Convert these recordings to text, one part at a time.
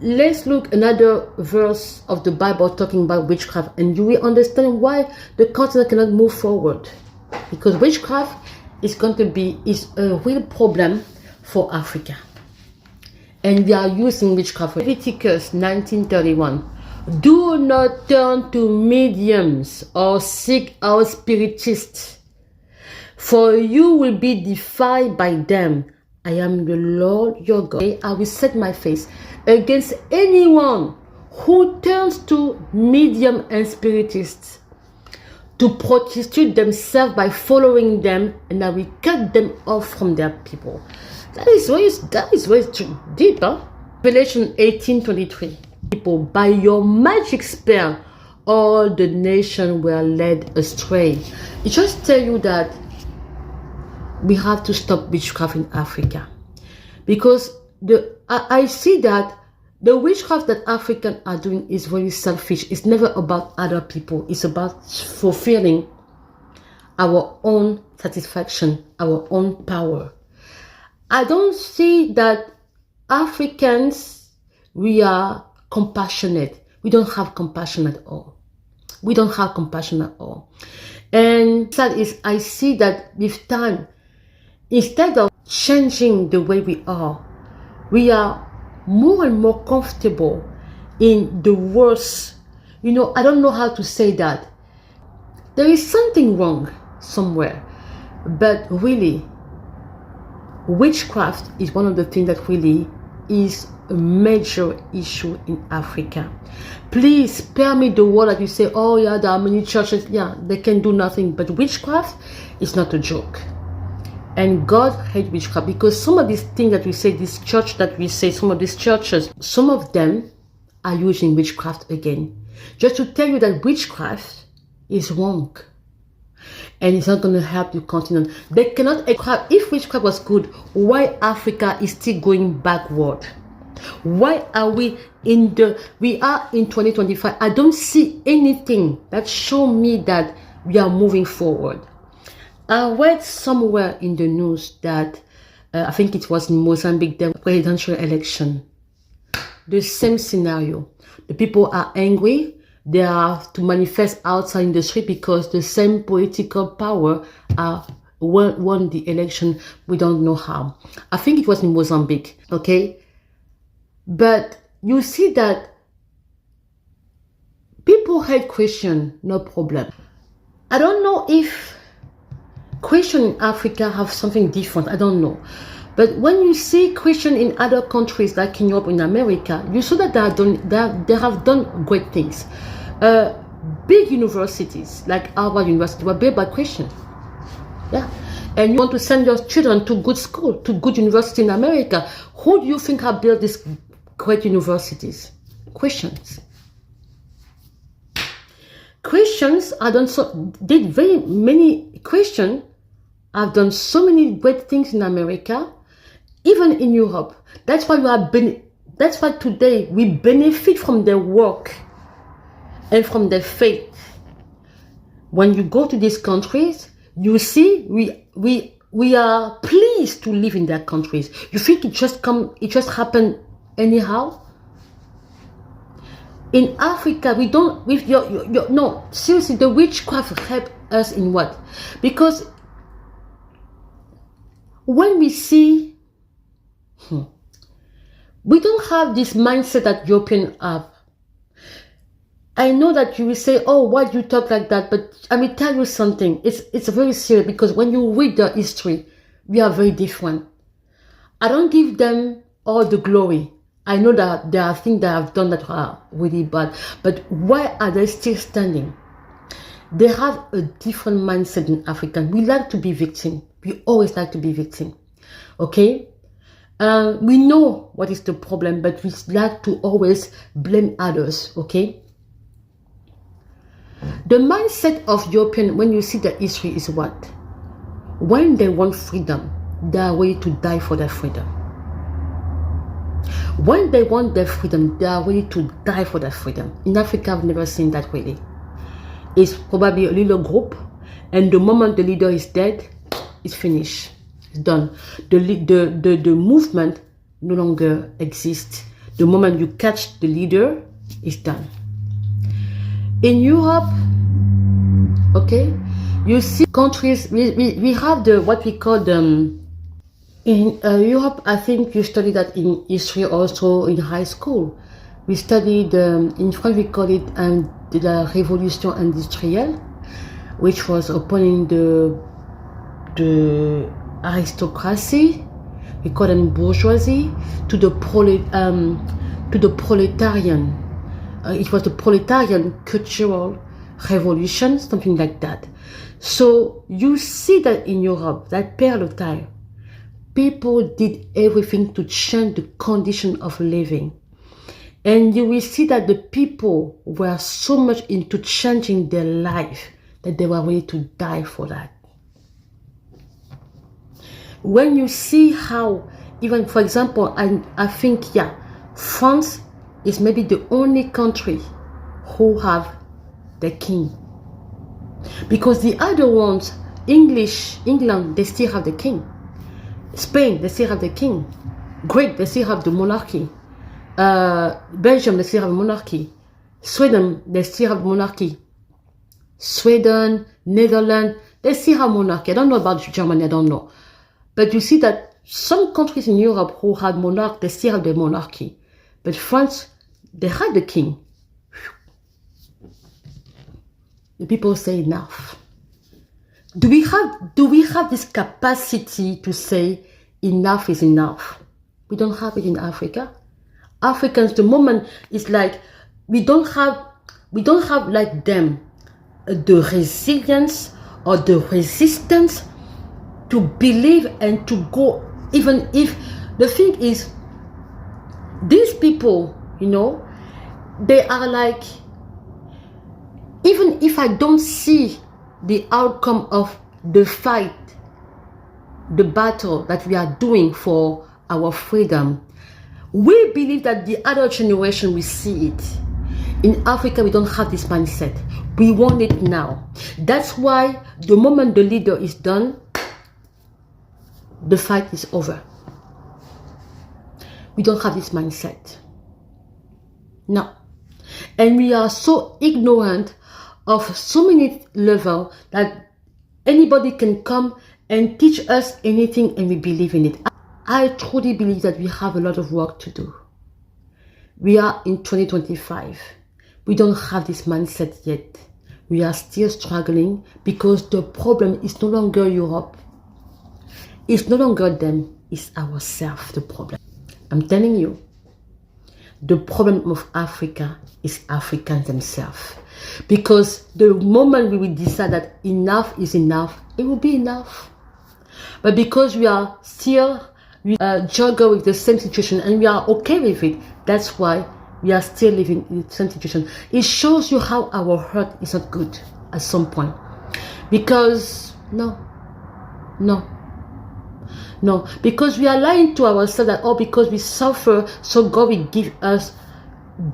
let's look another verse of the Bible talking about witchcraft, and you will understand why the continent cannot move forward. Because witchcraft is a real problem for Africa. And we are using witchcraft. Leviticus 19:31. Do not turn to mediums or seek out spiritists, for you will be defiled by them. I am the Lord your God. I will set my face against anyone who turns to medium and spiritists to prostitute themselves by following them, and I will cut them off from their people. That is very deep, huh? Revelation 18:23. People, by your magic spell, all the nations were led astray. It just tell you that we have to stop witchcraft in Africa, because I see that the witchcraft that Africans are doing is very selfish. It's never about other people. It's about fulfilling our own satisfaction, our own power. I don't see that Africans, we are compassionate. We don't have compassion at all. We don't have compassion at all. And sad is, I see that with time, instead of changing the way we are more and more comfortable in the worst. I don't know how to say that. There is something wrong somewhere. But really, witchcraft is one of the things that really is a major issue in Africa. Please spare me the word that you say, oh yeah, there are many churches. Yeah, they can do nothing. But witchcraft is not a joke. And God hates witchcraft, because some of these things that we say, this church that we say, some of these churches, some of them are using witchcraft again. Just to tell you that witchcraft is wrong. And it's not going to help you continue. They cannot, if witchcraft was good, why Africa is still going backward? Why are we we are in 2025. I don't see anything that show me that we are moving forward. I read somewhere in the news that I think it was in Mozambique, the presidential election. The same scenario. The people are angry. They have to manifest outside in the street because the same political power won the election. We don't know how. I think it was in Mozambique. Okay, but you see that people hate Christian, no problem. I don't know if Christian in Africa have something different. I don't know. But when you see Christian in other countries like in Europe, in America, you saw that they have done great things. Big universities like Harvard University were built by Christians. Yeah. And you want to send your children to good school, to good university in America. Who do you think have built these great universities? Christians. Christians have done Christians have done so many great things in America, even in Europe. That's why that's why today we benefit from their work and from their faith. When you go to these countries, you see we are pleased to live in their countries. You think it just happened anyhow? In Africa, we don't, with no, seriously, the witchcraft help us in what? Because when we see, we don't have this mindset that Europeans have. I know that you will say, oh, why do you talk like that? But I will tell you something. It's very serious, because when you read the history, we are very different. I don't give them all the glory. I know that there are things that I've done that are really bad, but why are they still standing? They have a different mindset in Africa. We like to be victim. We always like to be victim. Okay? We know what is the problem, but we like to always blame others. Okay? The mindset of European, when you see the history, is what? When they want freedom, they are ready to die for their freedom. When they want their freedom, they are ready to die for their freedom. In Africa, I've never seen that really. It's probably a little group, and the moment the leader is dead, it's finished. It's done. The movement no longer exists. The moment you catch the leader, it's done. In Europe, okay, you see countries, we have the, what we call them, in Europe, I think you study that in history also in high school. We studied, in France we call it la Révolution industrielle, which was opposing the aristocracy, we call them bourgeoisie, to the proletarian. It was the proletarian cultural revolution, something like that. So you see that in Europe, that period of time, people did everything to change the condition of living. And you will see that the people were so much into changing their life that they were ready to die for that. When you see how, even for example, I think, yeah, France is maybe the only country who have the king. Because the other ones, England, they still have the king. Spain, they still have the king. Great, they still have the monarchy. Belgium, they still have monarchy. Sweden, they still have monarchy. Sweden, Netherlands, they still have monarchy. I don't know about Germany, I don't know. But you see that some countries in Europe who had monarch, they still have the monarchy. But France, they had the king. The people say enough. Do we have this capacity to say enough is enough? We don't have it in Africa. Africans, the moment it's like we don't have like them the resilience or the resistance to believe and to go, even if the thing is these people, you know, they are like, even if I don't see the outcome of the fight, the battle that we are doing for our freedom, we believe that the other generation will see it. In Africa, we don't have this mindset. We want it now. That's why the moment the leader is done, the fight is over. We don't have this mindset. No. And we are so ignorant of so many levels that anybody can come and teach us anything and we believe in it. I truly believe that we have a lot of work to do. We are in 2025. We don't have this mindset yet. We are still struggling because the problem is no longer Europe. It's no longer them, it's ourselves, the problem. I'm telling you, the problem of Africa is Africans themselves. Because the moment we will decide that enough is enough, it will be enough. But because we are still juggle with the same situation and we are okay with it, that's why we are still living in the same situation. It shows you how our heart is not good at some point. Because, no, because we are lying to ourselves that, oh, because we suffer, so God will give us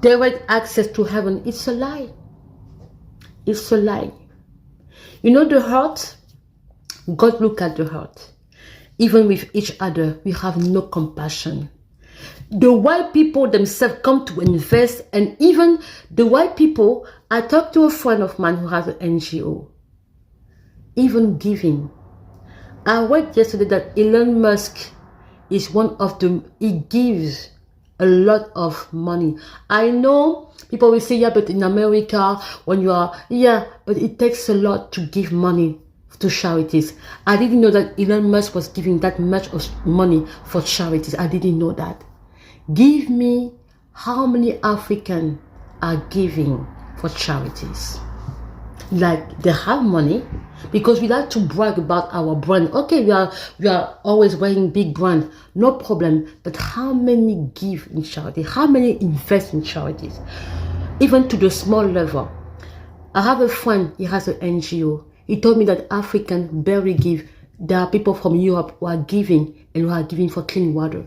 direct access to heaven. It's a lie. It's a lie. You know the heart? God look at the heart. Even with each other, we have no compassion. The white people themselves come to invest, and even the white people, I talked to a friend of mine who has an NGO, even giving. I read yesterday that Elon Musk is one of them, he gives a lot of money. I know people will say, yeah, but in America, when you are, yeah, but it takes a lot to give money to charities. I didn't know that Elon Musk was giving that much of money for charities. I didn't know that. Give me how many Africans are giving for charities. Like they have money because we like to brag about our brand. Okay, we are always wearing big brand, no problem. But how many give in charity? How many invest in charities? Even to the small level. I have a friend, he has an NGO. He told me that Africans barely give. There are people from Europe who are giving and who are giving for clean water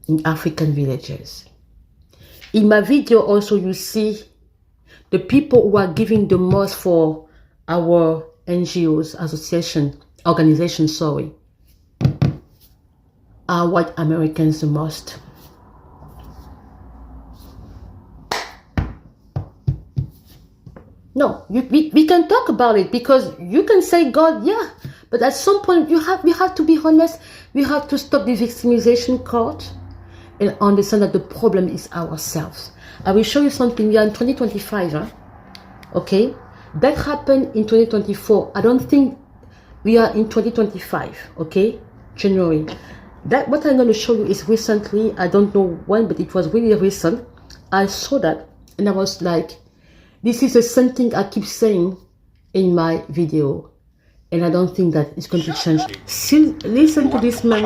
in African villages. In my video also you see the people who are giving the most for our NGOs, organizations, are white Americans the most. No, we can talk about it because you can say God, yeah, but at some point we have to be honest. We have to stop the victimization cult and understand that the problem is ourselves. I will show you something. We are in 2025, huh? Okay, that happened in 2024. I don't think we are in 2025. Okay, January. That what I'm going to show you is recently. I don't know when, but it was really recent. I saw that and I was like, this is the same thing I keep saying in my video, and I don't think that it's going to change. Still, listen to this man.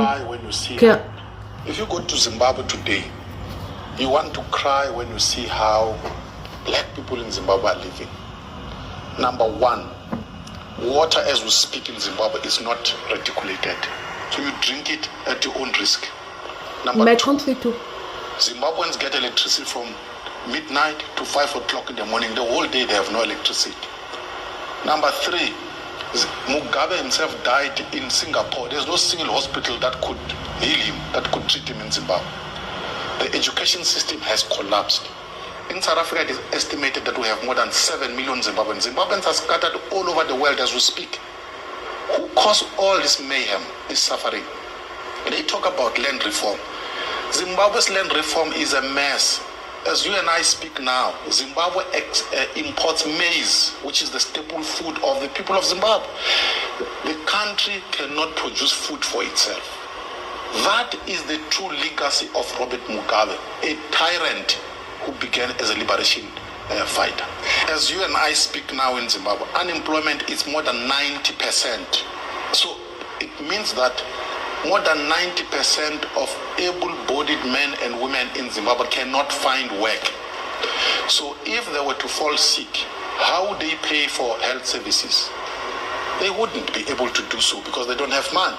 If you go to Zimbabwe today, you want to cry when you see how black people in Zimbabwe are living. Number one, water as we speak in Zimbabwe is not reticulated. So you drink it at your own risk. My country too. Zimbabweans get electricity from midnight to 5 o'clock in the morning. The whole day they have no electricity. Number three, Mugabe himself died in Singapore. There's no single hospital that could heal him, that could treat him in Zimbabwe. The education system has collapsed. In South Africa, it is estimated that we have more than 7 million Zimbabweans. Zimbabweans are scattered all over the world as we speak. Who caused all this mayhem, this suffering? They talk about land reform. Zimbabwe's land reform is a mess. As you and I speak now, Zimbabwe imports maize, which is the staple food of the people of Zimbabwe. The country cannot produce food for itself. That is the true legacy of Robert Mugabe, a tyrant who began as a liberation fighter. As you and I speak now in Zimbabwe, unemployment is more than 90%. So it means that more than 90% of able-bodied men and women in Zimbabwe cannot find work. So if they were to fall sick, how would they pay for health services? They wouldn't be able to do so because they don't have money.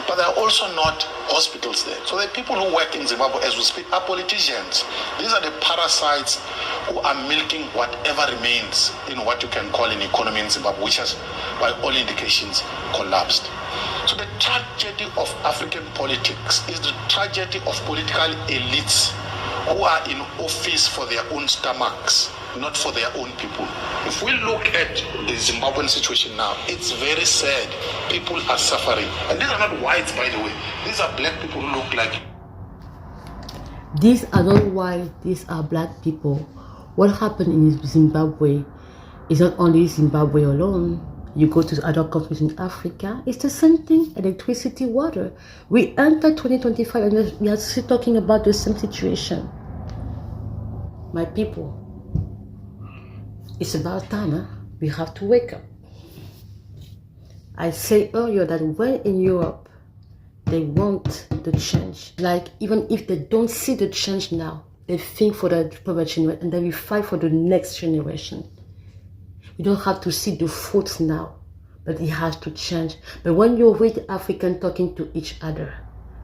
But there are also not hospitals there. So the people who work in Zimbabwe as we speak are politicians. These are the parasites who are milking whatever remains in what you can call an economy in Zimbabwe, which has, by all indications, collapsed. So the tragedy of African politics is the tragedy of political elites who are in office for their own stomachs, not for their own people. If we look at the Zimbabwean situation now, it's very sad. People are suffering. And these are not whites, by the way. These are black people who look like... These are not white, these are black people. What happened in Zimbabwe is not only Zimbabwe alone. You go to other countries in Africa, it's the same thing, electricity, water. We entered 2025 and we are still talking about the same situation. My people, it's about time, huh? We have to wake up. I said earlier that when in Europe, they want the change. Like, even if they don't see the change now, they think for the previous generation and then we fight for the next generation. You don't have to see the fruits now, but it has to change. But when you read Africans talking to each other,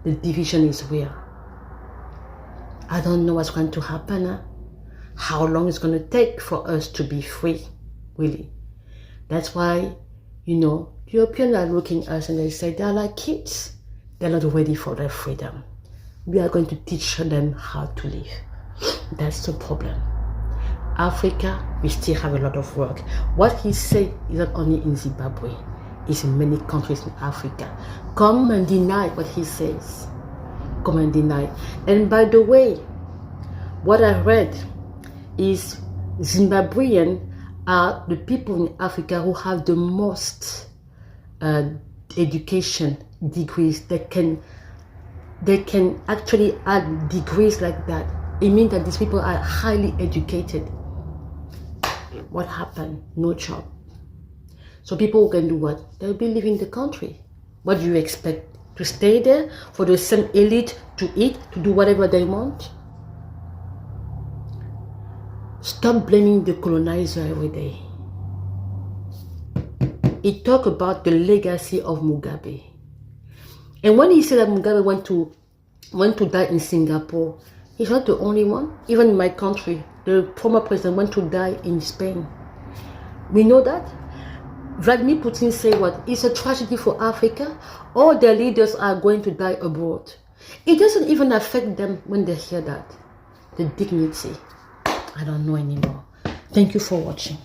the division is real. I don't know what's going to happen, huh? How long it's going to take for us to be free, really. That's why, you know, Europeans are looking at us and they say they're like kids. They're not ready for their freedom. We are going to teach them how to live. That's the problem. Africa, we still have a lot of work. What he said is not only in Zimbabwe, it's in many countries in Africa. Come and deny what he says. Come and deny. And by the way, what I read is Zimbabwean are the people in Africa who have the most education degrees. They can actually add degrees like that. It means that these people are highly educated. What happened? No job. So people can do what? They'll be leaving the country. What do you expect? To stay there for the same elite to eat, to do whatever they want? Stop blaming the colonizer every day. He talked about the legacy of Mugabe. And when he said that Mugabe went to die in Singapore, he's not the only one. Even in my country, the former president went to die in Spain. We know that. Vladimir Putin said what? It's a tragedy for Africa. All their leaders are going to die abroad. It doesn't even affect them when they hear that. The dignity. I don't know anymore. Thank you for watching.